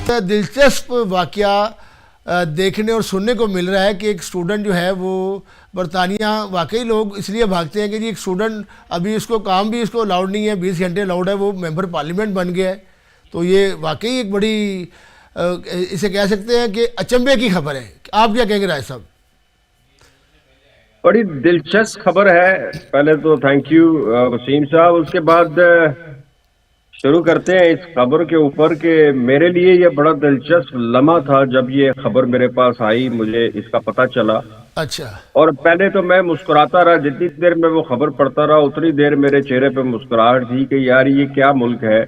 دلچسپ واقعہ دیکھنے اور سننے کو مل رہا ہے کہ ایک اسٹوڈنٹ جو ہے وہ برطانیہ، واقعی لوگ اس لیے بھاگتے ہیں کہ جی ایک اسٹوڈنٹ ابھی اس کو کام بھی اس کو الاؤڈ نہیں ہے، 20 گھنٹے الاؤڈ ہے، وہ ممبر پارلیمنٹ بن گیا ہے. تو یہ واقعی ایک بڑی اسے کہہ سکتے ہیں کہ اچنبے کی خبر ہے. آپ کیا کہیں گے رائے صاحب؟ بڑی دلچسپ خبر ہے. پہلے تو تھینک یو وسیم صاحب. اس کے بعد شروع کرتے ہیں اس خبر کے اوپر کہ میرے لیے یہ بڑا دلچسپ لمحہ تھا جب یہ خبر میرے پاس آئی، مجھے اس کا پتہ چلا. اچھا. اور پہلے تو میں مسکراتا رہا، جتنی دیر میں وہ خبر پڑھتا رہا اتنی دیر میرے چہرے پہ مسکراہٹ تھی کہ یار یہ کیا ملک ہے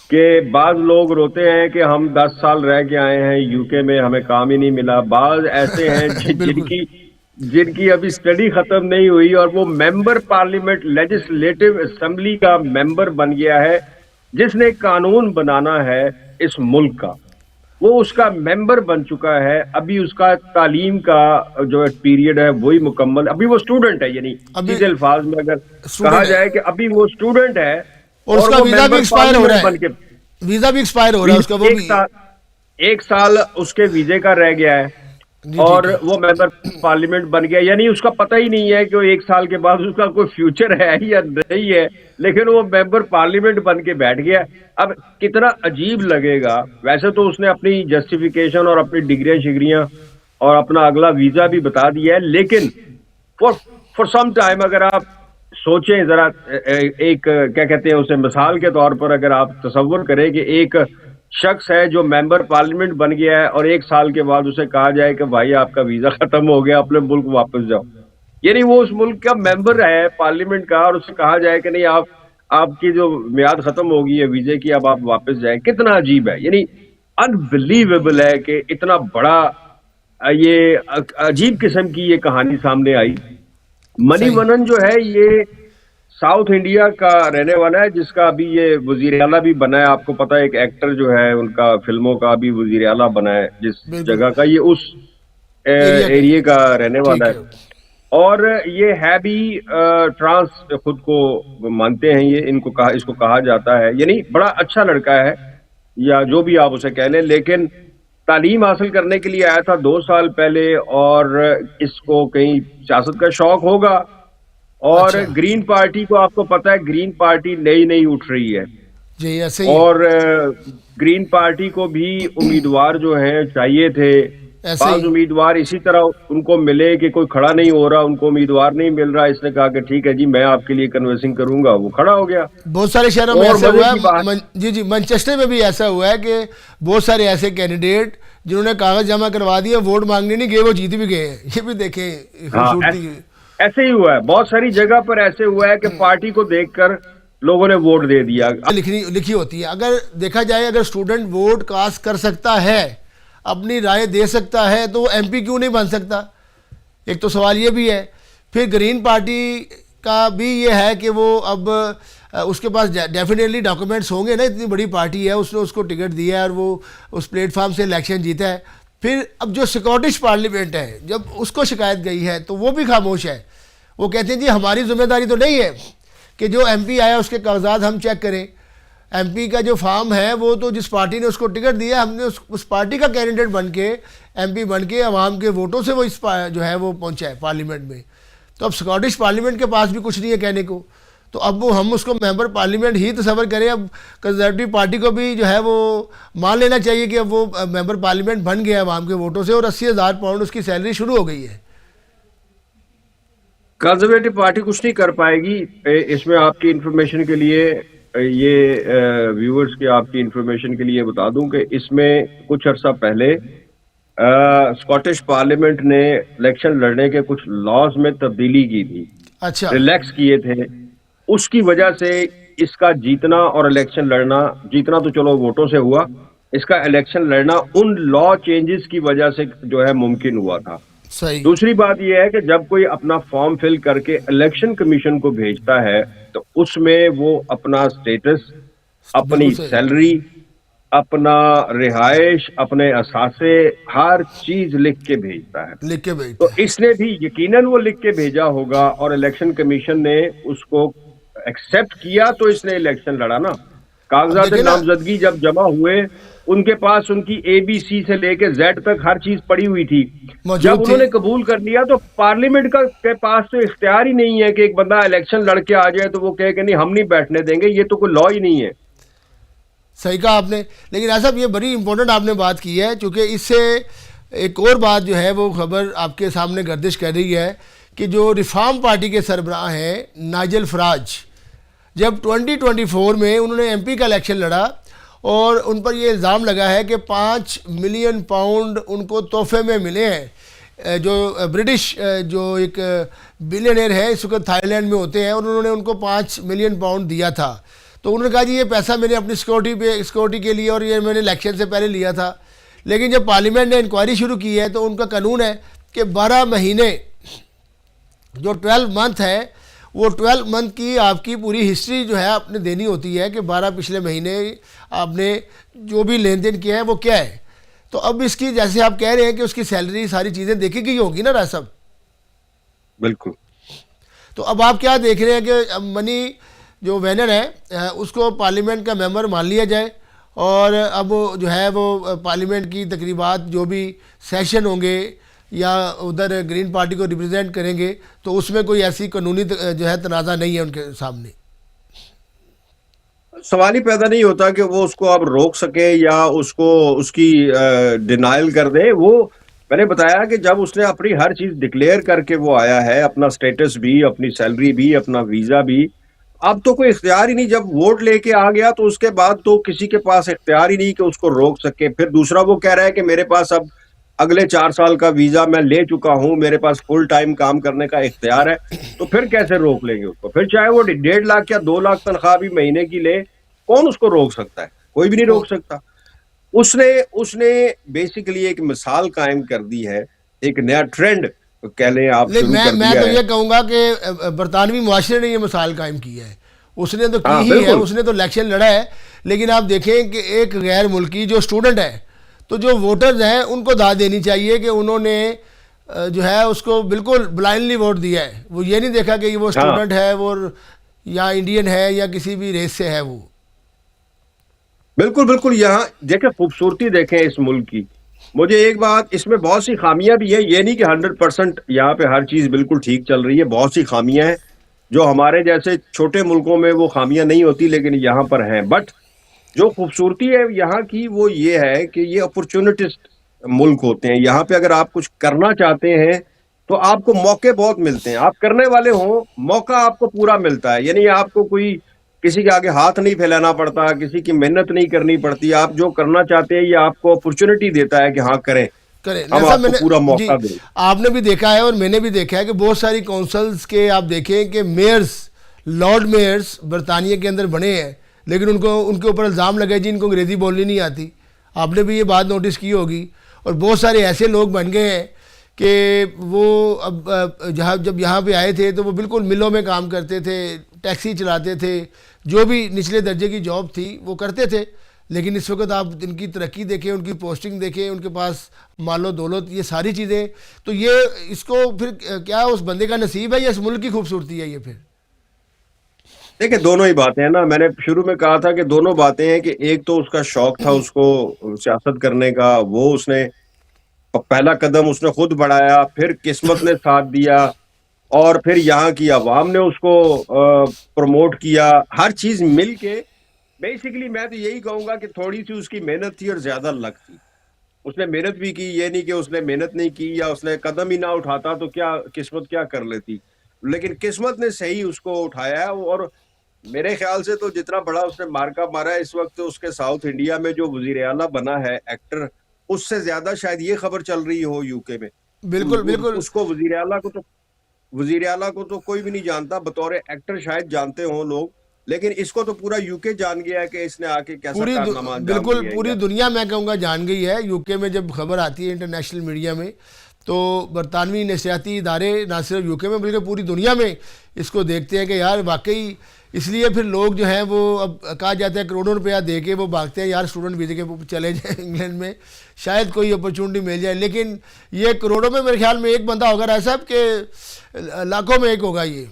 کہ بعض لوگ روتے ہیں کہ ہم 10 سال رہ کے آئے ہیں یو کے میں، ہمیں کام ہی نہیں ملا. بعض ایسے ہیں جن کی ابھی اسٹڈی ختم نہیں ہوئی اور وہ ممبر پارلیمنٹ لیجسلیٹو اسمبلی کا ممبر بن گیا ہے، جس نے قانون بنانا ہے اس ملک کا، وہ اس کا ممبر بن چکا ہے. ابھی اس کا تعلیم کا جو پیریڈ ہے وہی مکمل، ابھی وہ اسٹوڈنٹ ہے. یعنی سیدھے الفاظ میں اگر کہا جائے کہ ابھی وہ اسٹوڈنٹ ہے اور اس کا ویزا بھی ایکسپائر ہو رہا ہے. ویزا بھی ایکسپائر ہو رہا ہے اس کا. وہ بھی 1 سال اس کے ویزے کا رہ گیا ہے اور وہ ممبر پارلیمنٹ بن گیا. یعنی اس کا پتہ ہی نہیں ہے کہ 1 سال کے بعد اس کا کوئی فیوچر ہے یا نہیں ہے، لیکن وہ ممبر پارلیمنٹ بن کے بیٹھ گیا. اب کتنا عجیب لگے گا. ویسے تو اس نے اپنی جسٹیفیکیشن اور اپنی ڈگریاں اور اپنا اگلا ویزا بھی بتا دیا ہے، لیکن فور سم ٹائم اگر آپ سوچیں ذرا، ایک کیا کہتے ہیں اسے مثال کے طور پر اگر آپ تصور کریں کہ ایک شخص ہے جو ممبر پارلیمنٹ بن گیا ہے اور 1 سال کے بعد اسے کہا جائے کہ بھائی آپ کا ویزا ختم ہو گیا، اپنے ملک واپس جاؤ. یعنی وہ اس ملک کا ممبر ہے پارلیمنٹ کا اور اسے کہا جائے کہ نہیں آپ کی جو میعاد ختم ہو گئی ہے ویزے کی، اب آپ واپس جائیں. کتنا عجیب ہے. یعنی انبلیویبل ہے کہ اتنا بڑا یہ عجیب قسم کی یہ کہانی سامنے آئی. منی ونن جو ہے یہ ساؤتھ انڈیا کا رہنے والا ہے، جس کا ابھی یہ وزیر اعلیٰ بھی بنا ہے. آپ کو پتا ہے ایک ایکٹر جو ہے ان کا فلموں کا ابھی وزیر اعلیٰ بنا ہے جس جگہ کا، یہ اس ایریے کا رہنے والا ہے. اور یہ ہے بھی ٹرانس خود کو مانتے ہیں، یہ اس کو کہا جاتا ہے. یعنی بڑا اچھا لڑکا ہے یا جو بھی آپ اسے کہہ لیں، لیکن تعلیم حاصل کرنے کے لیے آیا تھا 2 سال پہلے اور اس کو کہیں سیاست کا شوق ہوگا. اور گرین پارٹی کو آپ کو پتا ہے گرین پارٹی نئی اٹھ رہی ہے اور گرین پارٹی کو بھی امیدوار جو ہیں چاہیے تھے. بعض امیدوار اسی طرح ان کو ملے کہ کوئی کھڑا نہیں ہو رہا، ان کو امیدوار نہیں مل رہا. اس نے کہا کہ ٹھیک ہے جی میں آپ کے لیے کنوینسنگ کروں گا، وہ کھڑا ہو گیا. بہت سارے شہروں میں ایسا ہوا ہے. جی مانچسٹر میں بھی ایسا ہوا ہے کہ بہت سارے ایسے کینڈیڈیٹ جنہوں نے کاغذ جمع کروا دیا، ووٹ مانگنے نہیں گئے، وہ جیت بھی گئے ہیں. یہ بھی دیکھیں ایسے ہی ہوا ہے. بہت ساری جگہ پر ایسے ہوا ہے کہ پارٹی کو دیکھ کر لوگوں نے ووٹ دے دیا. لکھی ہوتی ہے. اگر دیکھا جائے اگر اسٹوڈنٹ ووٹ کاسٹ کر سکتا ہے، اپنی رائے دے سکتا ہے، تو وہ ایم پی کیوں نہیں بن سکتا؟ ایک تو سوال یہ بھی ہے. پھر گرین پارٹی کا بھی یہ ہے کہ وہ اب اس کے پاس ڈیفینیٹلی ڈاکومنٹس ہوں گے نا، اتنی بڑی پارٹی ہے، اس نے اس کو ٹکٹ دیا ہے اور وہ اس پلیٹ فارم سے الیکشن جیتا ہے. پھر اب جو سکاٹش پارلیمنٹ ہے جب اس کو شکایت گئی ہے تو وہ بھی خاموش ہے. وہ کہتے ہیں جی ہماری ذمہ داری تو نہیں ہے کہ جو ایم پی آیا اس کے کاغذات ہم چیک کریں. ایم پی کا جو فارم ہے وہ تو جس پارٹی نے اس کو ٹکٹ دیا، ہم نے اس پارٹی کا کینڈیڈیٹ بن کے ایم پی بن کے عوام کے ووٹوں سے وہ اس جو ہے وہ پہنچا ہے پارلیمنٹ میں. تو اب سکاٹش پارلیمنٹ کے پاس بھی کچھ نہیں ہے کہنے کو، تو اب وہ ہم اس کو ممبر پارلیمنٹ ہی تصور کریں. اب کنزرویٹو پارٹی کو بھی جو ہے وہ مان لینا چاہیے کہ اب وہ ممبر پارلیمنٹ بن گیا عوام کے ووٹوں سے اور 80,000 پاؤنڈ اس کی سیلری شروع ہو گئی ہے. کنزرویٹو پارٹی کچھ نہیں کر پائے گی. اس میں آپ کی انفارمیشن کے لیے، یہ ویورز کے آپ کی انفارمیشن کے لیے بتا دوں کہ اس میں کچھ عرصہ پہلے اسکاٹش پارلیمنٹ نے الیکشن لڑنے کے کچھ لاز میں تبدیلی کی تھی. اچھا. ریلیکس کیے تھے. اس کی وجہ سے اس کا جیتنا اور الیکشن لڑنا، جیتنا تو چلو ووٹوں سے ہوا، اس کا الیکشن لڑنا ان لا چینجز کی وجہ سے جو ہے ممکن ہوا تھا. صحیح. دوسری بات یہ ہے کہ جب کوئی اپنا فارم فل کر کے الیکشن کمیشن کو بھیجتا ہے تو اس میں وہ اپنا سٹیٹس، اپنی سیلری، اپنا رہائش، اپنے اثاثے، ہر چیز لکھ کے بھیجتا ہے. تو اس نے بھی یقیناً وہ لکھ کے بھیجا ہوگا اور الیکشن کمیشن نے اس کو ایکسپٹ کیا تو اس نے الیکشن لڑا نا. کاغذات دیکھیں نا، نامزدگی جب جمع ہوئے ان کے پاس ان کی اے بی سی سے لے کے زیڈ تک ہر چیز پڑی ہوئی تھی. موجود جب تھی. انہوں نے قبول کر لیا تو پارلیمنٹ کے پاس تو اختیار ہی نہیں ہے کہ ایک بندہ الیکشن لڑ کے آ جائے تو وہ کہے کہ نہیں ہم نہیں بیٹھنے دیں گے. یہ تو کوئی لا ہی نہیں ہے. صحیح کہا آپ نے. لیکن ایسا یہ بڑی امپورٹنٹ آپ نے بات کی ہے، چونکہ اس سے ایک اور بات جو ہے وہ خبر آپ کے سامنے گردش کر رہی ہے کہ جو ریفارم پارٹی کے سربراہ ہیں نائجل فراج، جب 2024 میں انہوں نے ایم پی کا الیکشن لڑا اور ان پر یہ الزام لگا ہے کہ 5 ملین پاؤنڈ ان کو تحفے میں ملے ہیں. جو برٹش جو ایک بلینئر ہے اس وقت تھائی لینڈ میں ہوتے ہیں، اور انہوں نے ان کو 5 ملین پاؤنڈ دیا تھا. تو انہوں نے کہا جی یہ پیسہ میں نے اپنی سیکورٹی کے لیے اور یہ میں نے الیکشن سے پہلے لیا تھا. لیکن جب پارلیمنٹ نے انکوائری شروع کی ہے تو ان کا قانون ہے کہ 12 مہینے جو 12 منتھ ہے وہ 12 منتھ کی آپ کی پوری ہسٹری جو ہے آپ نے دینی ہوتی ہے کہ 12 پچھلے مہینے آپ نے جو بھی لین دین کیا ہے وہ کیا ہے. تو اب اس کی جیسے آپ کہہ رہے ہیں کہ اس کی سیلری ساری چیزیں دیکھی گئی ہوگی نا راج صاحب. بالکل. تو اب آپ کیا دیکھ رہے ہیں کہ منی جو وینر ہے اس کو پارلیمنٹ کا ممبر مان لیا جائے اور اب جو ہے وہ پارلیمنٹ کی تقریبات جو بھی سیشن ہوں گے یا ادھر گرین پارٹی کو ریپرزینٹ کریں گے تو اس میں کوئی ایسی قانونی جو ہے تنازع نہیں ہے ان کے سامنے. سوال ہی پیدا نہیں ہوتا کہ وہ اس کو اب روک سکے یا اس کو اس کی ڈینائل کر دے. وہ میں نے بتایا کہ جب اس نے اپنی ہر چیز ڈکلیئر کر کے وہ آیا ہے، اپنا سٹیٹس بھی، اپنی سیلری بھی، اپنا ویزا بھی، اب تو کوئی اختیار ہی نہیں. جب ووٹ لے کے آ گیا تو اس کے بعد تو کسی کے پاس اختیار ہی نہیں کہ اس کو روک سکے. پھر دوسرا وہ کہہ رہا ہے کہ میرے پاس اب اگلے 4 سال کا ویزا میں لے چکا ہوں، میرے پاس فل ٹائم کام کرنے کا اختیار ہے. تو پھر کیسے روک لیں گے اس کو؟ پھر چاہے وہ 1.5 لاکھ یا 2 لاکھ تنخواہ بھی مہینے کی لے، کون اس کو روک سکتا ہے؟ کوئی بھی نہیں روک سکتا. اس نے بیسیکلی ایک مثال قائم کر دی ہے، ایک نیا ٹرینڈ کہہ لیں آپ شروع کر میں دیا تو ہے. یہ کہوں گا کہ برطانوی معاشرے نے یہ مثال قائم کی ہے. اس نے تو کی ہاں ہی ہے، بالکل. اس نے تو الیکشن لڑا ہے. لیکن آپ دیکھیں کہ ایک غیر ملکی جو اسٹوڈنٹ ہے تو جو ووٹرز ہیں ان کو داد دینی چاہیے کہ انہوں نے جو ہے اس کو بالکل بلائنڈلی ووٹ دیا ہے. وہ یہ نہیں دیکھا کہ وہ ہاں اسٹوڈنٹ ہے وہ یا انڈین ہے یا کسی بھی ریس سے ہے. وہ بالکل بالکل. یہاں دیکھیں خوبصورتی دیکھیں اس ملک کی. مجھے ایک بات، اس میں بہت سی خامیاں بھی ہیں، یہ نہیں کہ 100% یہاں پہ ہر چیز بالکل ٹھیک چل رہی ہے. بہت سی خامیاں ہیں جو ہمارے جیسے چھوٹے ملکوں میں وہ خامیاں نہیں ہوتی لیکن یہاں پر ہیں. بٹ جو خوبصورتی ہے یہاں کی وہ یہ ہے کہ یہ اپرچونٹسٹ ملک ہوتے ہیں. یہاں پہ اگر آپ کچھ کرنا چاہتے ہیں تو آپ کو موقع بہت ملتے ہیں. آپ کرنے والے ہوں موقع آپ کو پورا ملتا ہے. یعنی آپ کو کوئی کسی کے آگے ہاتھ نہیں پھیلانا پڑتا، کسی کی محنت نہیں کرنی پڑتی. آپ جو کرنا چاہتے ہیں یہ آپ کو اپرچونٹی دیتا ہے کہ ہاں کریں، کریں. ہم جیسا آپ میں کو نے پورا جی موقع دیں. آپ نے بھی دیکھا ہے اور میں نے بھی دیکھا ہے کہ بہت ساری کونسلز کے آپ دیکھیں کہ میئرز، لارڈ میئرز برطانیہ کے اندر بنے ہیں لیکن ان کے اوپر الزام لگے جی ان کو انگریزی بولنی نہیں آتی. آپ نے بھی یہ بات نوٹس کی ہوگی. اور بہت سارے ایسے لوگ بن گئے ہیں کہ وہ اب جب یہاں پہ آئے تھے تو وہ بالکل ملوں میں کام کرتے تھے، ٹیکسی چلاتے تھے، جو بھی نچلے درجے کی جاب تھی وہ کرتے تھے. لیکن اس وقت آپ ان کی ترقی دیکھیں، ان کی پوسٹنگ دیکھیں، ان کے پاس مال و دولت، یہ ساری چیزیں. تو یہ اس کو پھر کیا اس بندے کا نصیب ہے یا اس ملک کی خوبصورتی ہے؟ یہ پھر دیکھیں دونوں ہی باتیں ہیں نا. میں نے شروع میں کہا تھا کہ دونوں باتیں ہیں کہ ایک تو اس کا شوق تھا اس کو سیاست کرنے کا، وہ اس نے پہلا قدم اس نے خود بڑھایا، پھر قسمت نے ساتھ دیا اور پھر یہاں کی عوام نے اس کو پروموٹ کیا. ہر چیز مل کے بیسیکلی میں تو یہی کہوں گا کہ تھوڑی سی اس کی محنت تھی اور زیادہ لک تھی. اس نے محنت بھی کی، یہ نہیں کہ اس نے محنت نہیں کی یا اس نے قدم ہی نہ اٹھاتا تو کیا قسمت کیا کر لیتی. لیکن قسمت نے صحیح اس کو اٹھایا ہے. اور میرے خیال سے تو جتنا بڑا اس نے مارکا مارا ہے اس وقت اس کے ساؤتھ انڈیا میں جو وزیر اعلیٰ بنا ہے ایکٹر، اس سے زیادہ شاید یہ خبر چل رہی ہو یو کے میں. بالکل بالکل. اس کو وزیر اعلیٰ کو تو کوئی بھی نہیں جانتا، بطور ایکٹر شاید جانتے ہوں لوگ، لیکن اس کو تو پورا یو کے جان گیا ہے کہ اس نے آ کے کیسا کارنامہ انجام بالکل دیا ہے. پوری دنیا میں کہوں گا جان گئی ہے. یو کے میں جب خبر آتی ہے انٹرنیشنل میڈیا میں تو برطانوی نشریاتی ادارے نہ صرف یو کے میں بلکہ پوری دنیا میں اس کو دیکھتے ہیں کہ یار واقعی. اس لیے پھر لوگ جو ہیں وہ اب کہا جاتا ہے کروڑوں روپیہ دے کے وہ بھاگتے ہیں یار اسٹوڈنٹ ویزے کے چلے جائیں انگلینڈ میں، شاید کوئی اپرچونٹی مل جائے. لیکن یہ کروڑوں میں میرے خیال میں ایک بندہ ہوگا راج صاحب کہ لاکھوں میں ایک ہوگا. یہ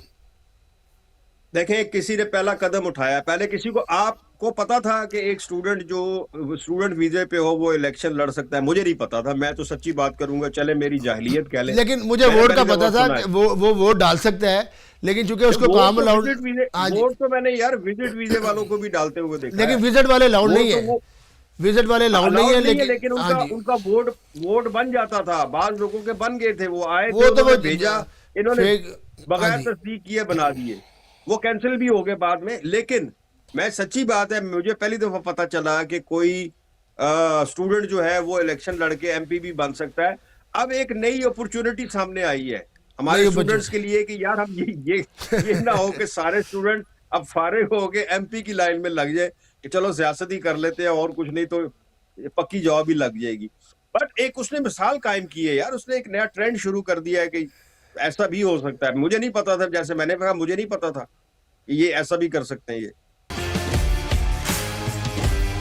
دیکھیں کسی نے پہلا قدم اٹھایا، پہلے کسی کو آپ کو پتا تھا کہ ایک اسٹوڈنٹ جو اسٹوڈنٹ ویزے پہ ہو وہ الیکشن لڑ سکتا ہے؟ مجھے نہیں پتا تھا، میں تو سچی بات کروں گا، چلے میری جاہلیت کہہ لیں، لیکن مجھے ووٹ کا پتا تھا کہ وہ ووٹ ڈال سکتا ہے، لیکن چونکہ اس کو کام الاؤڈ، ووٹ تو میں نے یار وزٹ ویزے والوں کو بھی ڈالتے ہوئے دیکھا، لیکن وزٹ والے الاؤڈ نہیں ہے، وزٹ والے الاؤڈ نہیں ہے، لیکن ان کا ووٹ بن جاتا تھا، بعض لوگوں کے بن گئے تھے، وہ آئے وہ تو تھے بھیجا، انہوں نے بغیر جی تصدیق کیے بنا دیے، وہ کینسل بھی ہو گئے بعد میں۔ لیکن میں سچی بات ہے، مجھے پہلی دفعہ پتا چلا کہ کوئی اسٹوڈنٹ جو ہے وہ الیکشن لڑ کے MP بھی بن سکتا ہے۔ اب ایک نئی اپرچونٹی سامنے آئی ہے ہمارے اسٹوڈنٹس کے لیے کہ یار ہم یہ نہ ہو کہ سارے اسٹوڈنٹ اب فارغ ہو کے MP کی لائن میں لگ جائے کہ چلو سیاست ہی کر لیتے ہیں اور کچھ نہیں تو پکی جاب ہی لگ جائے گی۔ بٹ ایک اس نے مثال قائم کی ہے یار، اس نے ایک نیا ٹرینڈ شروع کر دیا ہے کہ ایسا بھی ہو سکتا ہے۔ مجھے نہیں پتا تھا، جیسے میں نے کہا مجھے نہیں پتا تھا کہ یہ ایسا بھی کر سکتے ہیں یہ۔